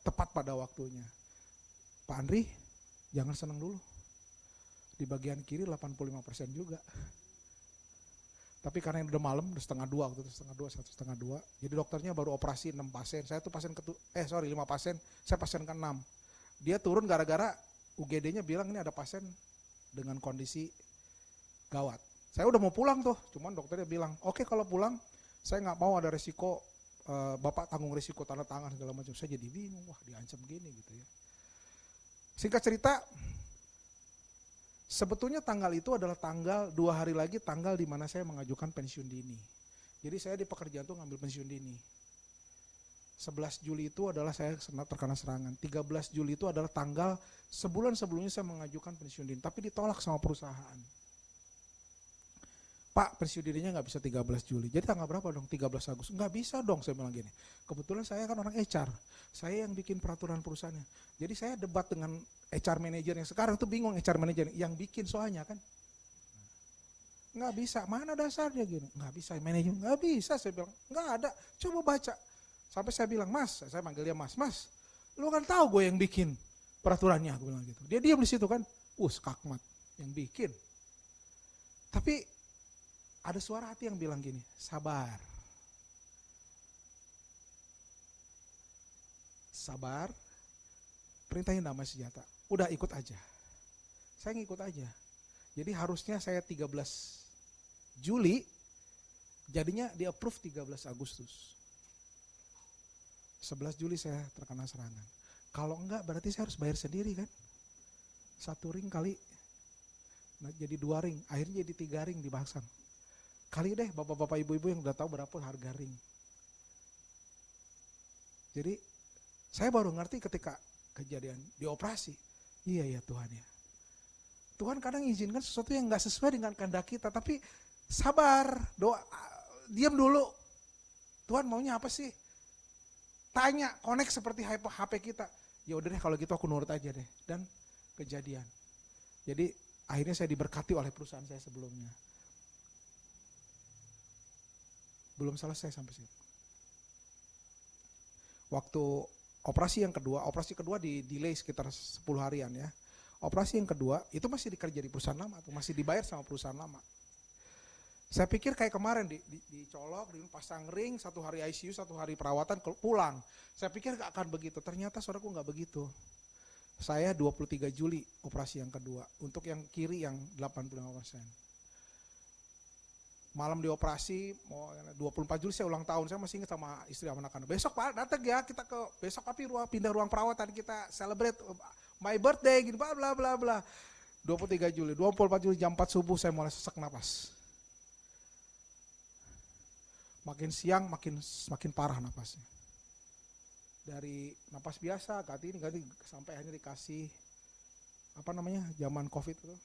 tepat pada waktunya. Pak Andri, jangan senang dulu. Di bagian kiri 85% juga. Tapi karena udah malam, udah setengah 2, waktu itu setengah 2. Jadi dokternya baru operasi 6 pasien. Saya tuh 5 pasien, saya pasien ke-6. Dia turun gara-gara UGD-nya bilang ini ada pasien dengan kondisi gawat. Saya udah mau pulang tuh, cuman dokternya bilang, oke, kalau pulang, saya nggak mau ada resiko, Bapak tanggung resiko tanda tangan segala macam. Saya jadi bingung, wah diancam gini gitu ya. Singkat cerita, sebetulnya tanggal itu adalah tanggal 2 hari lagi, tanggal di mana saya mengajukan pensiun dini. Jadi saya di pekerjaan tuh ngambil pensiun dini. 11 Juli itu adalah saya terkena serangan. 13 Juli itu adalah tanggal sebulan sebelumnya saya mengajukan pensiun dini, tapi ditolak sama perusahaan. Pak, pensiun dirinya nggak bisa 13 Juli. Jadi tanggal berapa dong? 13 Agustus. Nggak bisa dong, saya bilang gini. Kebetulan saya kan orang HR. Saya yang bikin peraturan perusahaannya. Jadi saya debat dengan HR manager yang sekarang tuh bingung, HR manager yang bikin soalnya kan. Nggak bisa, mana dasarnya gini? Nggak bisa, manajer nggak bisa, saya bilang. Nggak ada, coba baca. Sampai saya bilang, Mas, saya panggil dia Mas, lu kan tahu gue yang bikin peraturannya, gue bilang gitu. Dia diam di situ kan, skakmat yang bikin. Tapi ada suara hati yang bilang gini, sabar. Sabar, perintahin damai sejahtera. Udah ikut aja. Saya ngikut aja. Jadi harusnya saya 13 Juli, jadinya di approve 13 Agustus. 11 Juli saya terkena serangan. Kalau enggak berarti saya harus bayar sendiri kan. 1 ring kali, nah, jadi 2 ring, akhirnya jadi 3 ring dipasang. Kali deh bapak-bapak ibu-ibu yang udah tahu berapa harga ring. Jadi saya baru ngerti ketika kejadian di operasi. Iya ya Tuhan ya. Tuhan kadang izinkan sesuatu yang gak sesuai dengan kehendak kita, tapi sabar, doa, diam dulu. Tuhan maunya apa sih? Tanya, connect seperti HP kita. Ya udah deh kalau gitu aku nurut aja deh. Dan kejadian. Jadi akhirnya saya diberkati oleh perusahaan saya sebelumnya. Belum selesai sampai situ. Waktu operasi kedua di delay sekitar 10 harian ya. Operasi yang kedua itu masih dikerja di perusahaan lama atau masih dibayar sama perusahaan lama. Saya pikir kayak kemarin dicolok, dipasang ring, 1 hari ICU, 1 hari perawatan, pulang. Saya pikir gak akan begitu, ternyata saudaraku gak begitu. Saya 23 Juli operasi yang kedua, untuk yang kiri yang 85%. Malam dioperasi, mau 24 Juli saya ulang tahun, saya masih ingat sama istri sama anak-anak. Besok Pak datang ya, kita ke besok tapi pindah ruang perawatan, kita celebrate my birthday gitu, bla bla bla bla. 23 Juli, 24 Juli jam 4 subuh saya mulai sesak napas. Makin siang makin parah napasnya. Dari napas biasa ganti sampai akhirnya dikasih apa namanya zaman COVID itu.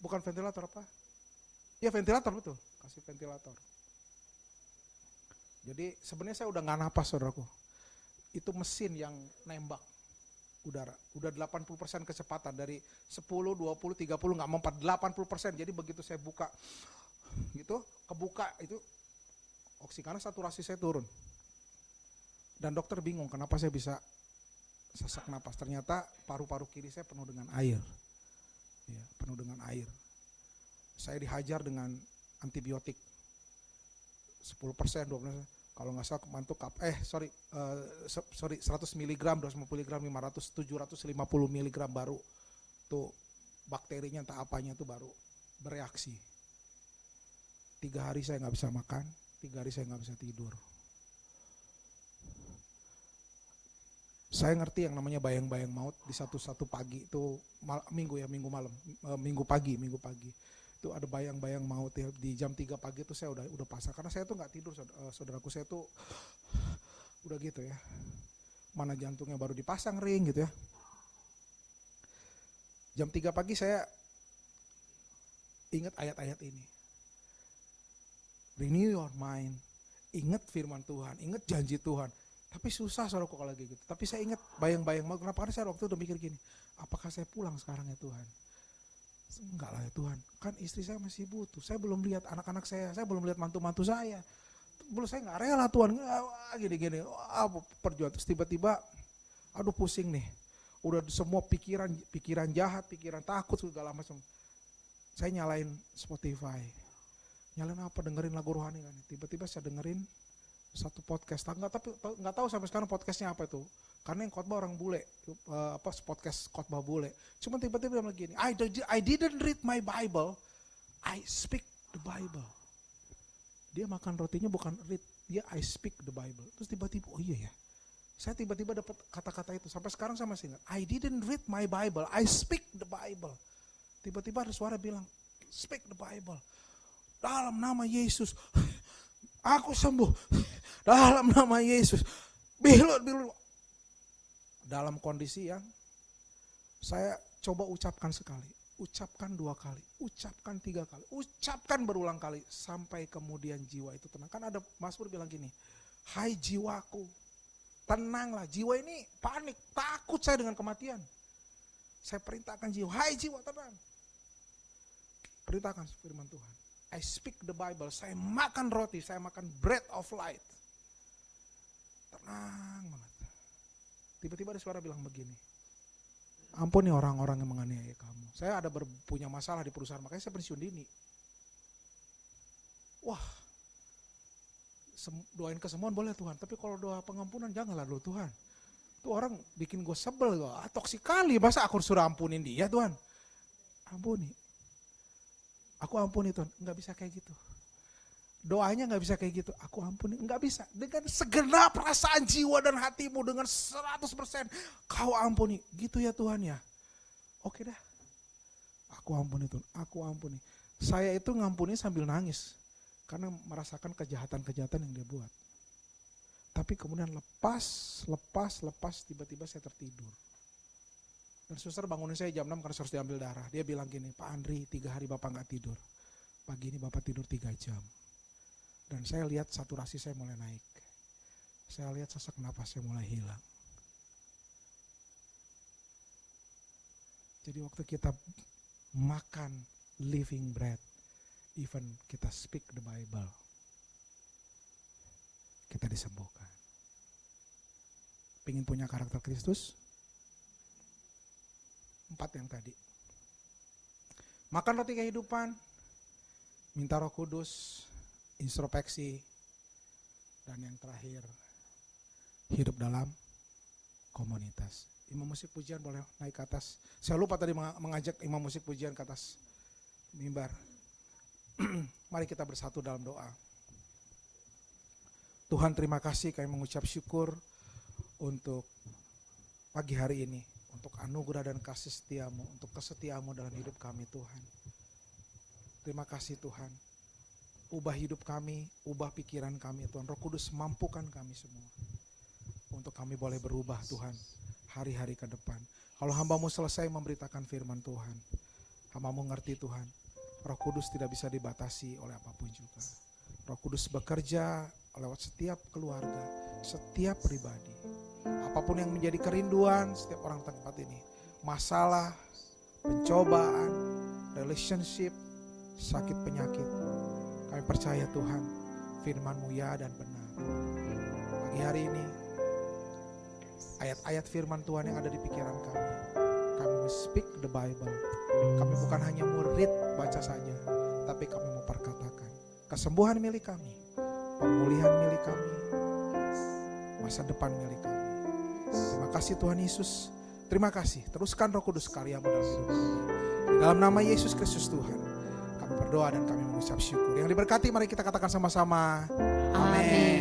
Bukan ventilator apa? Ya ventilator betul, kasih ventilator. Jadi sebenarnya saya udah nggak napas saudaraku. Itu mesin yang nembak udara. Udah 80% kecepatan dari 10, 20, 30 nggak mempat 80%. Jadi begitu saya buka gitu, kebuka itu oksigen saturasi saya turun. Dan dokter bingung kenapa saya bisa sesak napas. Ternyata paru-paru kiri saya penuh dengan air. Ya, penuh dengan air. Saya dihajar dengan antibiotik 10%, 12%. Kalau nggak salah mantuk 100 mg, 250 mg, 500, 750 mg baru tuh bakterinya entah apanya tuh baru bereaksi. 3 hari saya nggak bisa makan, 3 hari saya nggak bisa tidur. Saya ngerti yang namanya bayang-bayang maut di satu pagi itu minggu pagi itu ada bayang-bayang maut ya, di jam 3 pagi itu saya udah pasrah karena saya tuh nggak tidur saudaraku, saya tuh udah gitu ya, mana jantungnya baru dipasang ring gitu ya. Jam 3 pagi saya ingat ayat-ayat ini, renew your mind, ingat firman Tuhan, ingat janji Tuhan. Tapi susah saudaraku kalau gitu. Tapi saya ingat bayang-bayang mau. Kenapa? Karena saya waktu itu udah mikir gini, apakah saya pulang sekarang ya Tuhan? Enggak lah ya Tuhan, kan istri saya masih butuh. Saya belum lihat anak-anak saya belum lihat mantu-mantu saya. Belum, saya nggak rela Tuhan, gini-gini. Perjuangan. Terus tiba-tiba, aduh pusing nih. Udah semua pikiran jahat, pikiran takut segala macam. Saya nyalain Spotify. Nyalain apa? Dengerin lagu rohani kan. Tiba-tiba saya dengerin satu podcast, tapi nggak tahu sampai sekarang podcastnya apa itu, karena yang khotbah orang bule, podcast khotbah bule. Cuma tiba-tiba dia bilang gini, I didn't read my Bible, I speak the Bible. Dia makan rotinya bukan read, dia I speak the Bible. Terus tiba-tiba, oh iya ya, saya tiba-tiba dapat kata-kata itu. Sampai sekarang saya masih ingat, I didn't read my Bible, I speak the Bible. Tiba-tiba ada suara bilang, speak the Bible. Dalam nama Yesus, aku sembuh. Dalam nama Yesus. Bilut. Dalam kondisi yang saya coba ucapkan sekali, ucapkan 2 kali, ucapkan 3 kali, ucapkan berulang kali, sampai kemudian jiwa itu tenang. Kan ada Mazmur bilang gini, hai jiwaku, tenanglah. Jiwa ini panik, takut saya dengan kematian. Saya perintahkan jiwa, hai jiwa tenang. Perintahkan firman Tuhan. I speak the Bible, saya makan roti, saya makan bread of light. Tenang banget. Tiba-tiba ada suara bilang begini, ampuni orang-orang yang menganiaya kamu. Saya ada punya masalah di perusahaan, makanya saya pensiun dini. Wah, doain kesembuhan boleh Tuhan, tapi kalau doa pengampunan janganlah dulu Tuhan. Itu orang bikin gue sebel, toksik kali, masa aku suruh ampunin dia Tuhan. Ampuni. Aku ampuni Tuhan, nggak bisa kayak gitu. Doanya nggak bisa kayak gitu, aku ampuni, nggak bisa. Dengan segenap perasaan jiwa dan hatimu, dengan 100% kau ampuni. Gitu ya Tuhan ya. Oke dah, aku ampuni Tuhan, aku ampuni. Saya itu ngampuni sambil nangis, karena merasakan kejahatan-kejahatan yang dia buat. Tapi kemudian lepas, tiba-tiba saya tertidur. Dan suster bangunin saya jam 6 karena harus diambil darah. Dia bilang gini, Pak Andri, 3 hari Bapak nggak tidur. Pagi ini Bapak tidur 3 jam. Dan saya lihat saturasi saya mulai naik. Saya lihat sesak napas saya mulai hilang. Jadi waktu kita makan living bread, even kita speak the Bible, kita disembuhkan. Pengen punya karakter Kristus? 4 yang tadi. Makan roti kehidupan, minta Roh Kudus, introspeksi, dan yang terakhir, hidup dalam komunitas. Imam musik pujian boleh naik ke atas. Saya lupa tadi mengajak imam musik pujian ke atas mimbar. Mari kita bersatu dalam doa. Tuhan, terima kasih, kami mengucap syukur untuk pagi hari ini, untuk anugerah dan kasih setiamu, untuk kesetiamu dalam hidup kami Tuhan. Terima kasih Tuhan. Ubah hidup kami, ubah pikiran kami Tuhan. Roh Kudus mampukan kami semua untuk kami boleh berubah Tuhan hari-hari ke depan. Kalau hamba-Mu selesai memberitakan firman Tuhan, hamba-Mu ngerti Tuhan, Roh Kudus tidak bisa dibatasi oleh apapun juga. Roh Kudus bekerja lewat setiap keluarga, setiap pribadi. Apapun yang menjadi kerinduan setiap orang tempat ini, masalah, pencobaan, relationship, sakit penyakit, kami percaya Tuhan, firman-Mu ya dan benar. Pagi hari ini, ayat-ayat firman Tuhan yang ada di pikiran kami will speak the Bible. Kami bukan hanya murid baca saja, tapi kami mau perkatakan. Kesembuhan milik kami, pemulihan milik kami, masa depan milik kami. Terima kasih Tuhan Yesus. Terima kasih. Teruskan Roh Kudus karya-Mu dalam hidup kami. Di dalam nama Yesus Kristus Tuhan, kami berdoa dan kami mengucap syukur. Yang diberkati mari kita katakan sama-sama. Amin.